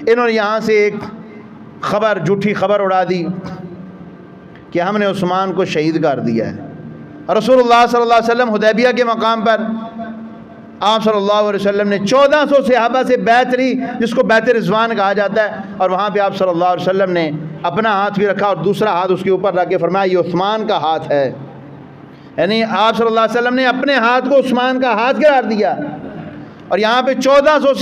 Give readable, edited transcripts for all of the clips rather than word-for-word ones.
انہوں نے یہاں سے ایک خبر، جھوٹی خبر اڑا دی کہ ہم نے عثمان کو شہید کر دیا ہے۔ رسول اللہ صلی اللہ علیہ وسلم حدیبیہ کے مقام پر آپ صلی اللہ علیہ وسلم نے 1400 صحابہ سے بیعت لی، جس کو بیعت رضوان کہا جاتا ہے، اور وہاں پہ آپ صلی اللہ علیہ وسلم نے اپنا ہاتھ بھی رکھا اور دوسرا ہاتھ اس کے اوپر رکھ کے فرمایا یہ عثمان کا ہاتھ ہے، یعنی آپ صلی اللہ علیہ وسلم نے اپنے ہاتھ کو عثمان کا ہاتھ قرار دیا۔ اور یہاں پہ 1400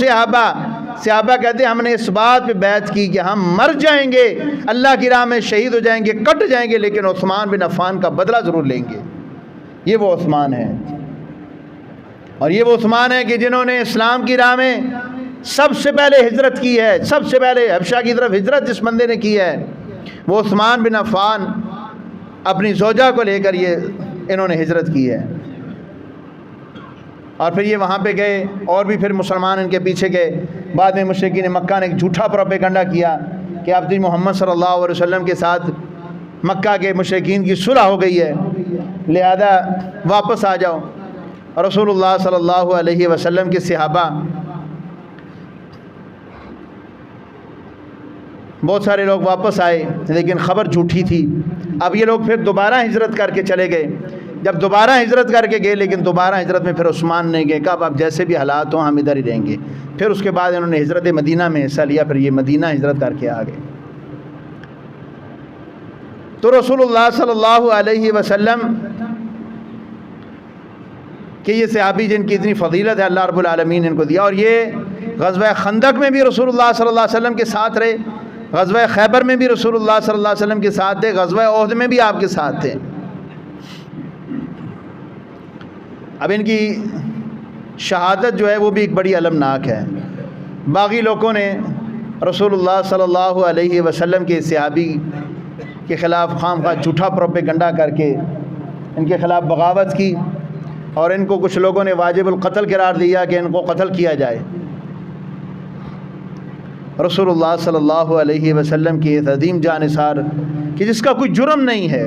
صحابہ کہتے ہیں ہم نے اس بات پہ بیعت کی کہ ہم مر جائیں گے، اللہ کی راہ میں شہید ہو جائیں گے، کٹ جائیں گے، لیکن عثمان بن عفان کا بدلہ ضرور لیں گے۔ یہ وہ عثمان ہے، اور یہ وہ عثمان ہے کہ جنہوں نے اسلام کی راہ میں سب سے پہلے ہجرت کی ہے، سب سے پہلے حبشہ کی طرف ہجرت جس بندے نے کی ہے وہ عثمان بن عفان، اپنی زوجہ کو لے کر انہوں نے ہجرت کی ہے۔ اور پھر یہ وہاں پہ گئے، اور بھی پھر مسلمان ان کے پیچھے گئے۔ بعد میں مشرکین مکہ نے ایک جھوٹا پروپیگنڈا کیا کہ اب محمد صلی اللہ علیہ وسلم کے ساتھ مکہ کے مشرکین کی صلح ہو گئی ہے، لہذا واپس آ جاؤ۔ رسول اللہ صلی اللہ علیہ وسلم کے صحابہ بہت سارے لوگ واپس آئے، لیکن خبر جھوٹی تھی۔ اب یہ لوگ پھر دوبارہ ہجرت کر کے چلے گئے۔ جب دوبارہ ہجرت کر کے گئے، لیکن دوبارہ ہجرت میں پھر عثمان نے کہا اب جیسے بھی حالات ہوں ہم ادھر ہی رہیں گے۔ پھر اس کے بعد انہوں نے ہجرت مدینہ میں حصہ لیا، پھر یہ مدینہ ہجرت کر کے آ گئے۔ تو رسول اللہ صلی اللہ علیہ وسلم کہ یہ صحابی جن کی اتنی فضیلت ہے اللہ رب العالمین نے ان کو دیا، اور یہ غزوہ خندق میں بھی رسول اللہ صلی اللہ علیہ وسلم کے ساتھ رہے، غزوہ خیبر میں بھی رسول اللہ صلی اللہ علیہ وسلم کے ساتھ تھے، غزوہ احد میں بھی آپ کے ساتھ تھے۔ اب ان کی شہادت جو ہے وہ بھی ایک بڑی المناک ہے۔ باقی لوگوں نے رسول اللہ صلی اللہ علیہ وسلم کے صحابی کے خلاف خام خواہ جھوٹا پروپیگنڈا کر کے ان کے خلاف بغاوت کی، اور ان کو کچھ لوگوں نے واجب القتل قرار دیا کہ ان کو قتل کیا جائے۔ رسول اللہ صلی اللہ علیہ وسلم کی ایک عظیم جانثار کہ جس کا کوئی جرم نہیں ہے،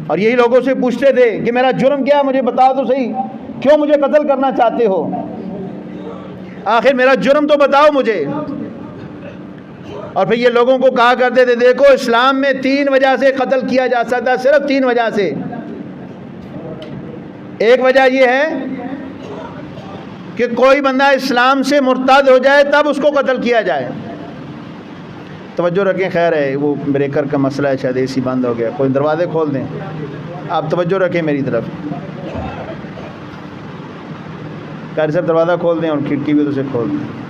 اور یہی لوگوں سے پوچھتے تھے کہ میرا جرم کیا ہے، مجھے بتاؤ تو صحیح، کیوں مجھے قتل کرنا چاہتے ہو، آخر میرا جرم تو بتاؤ مجھے۔ اور پھر یہ لوگوں کو کہا کرتے تھے دیکھو اسلام میں 3 وجہ سے قتل کیا جا سکتا ہے، صرف 3 وجہ سے۔ ایک وجہ یہ ہے کہ کوئی بندہ اسلام سے مرتد ہو جائے تب اس کو قتل کیا جائے۔ توجہ رکھیں، خیر ہے وہ بریکر کا مسئلہ ہے، شاید اے سی بند ہو گیا، کوئی دروازے کھول دیں، آپ توجہ رکھیں میری طرف، قاری صاحب دروازہ کھول دیں اور کھڑکی بھی ادھر سے کھول دیں۔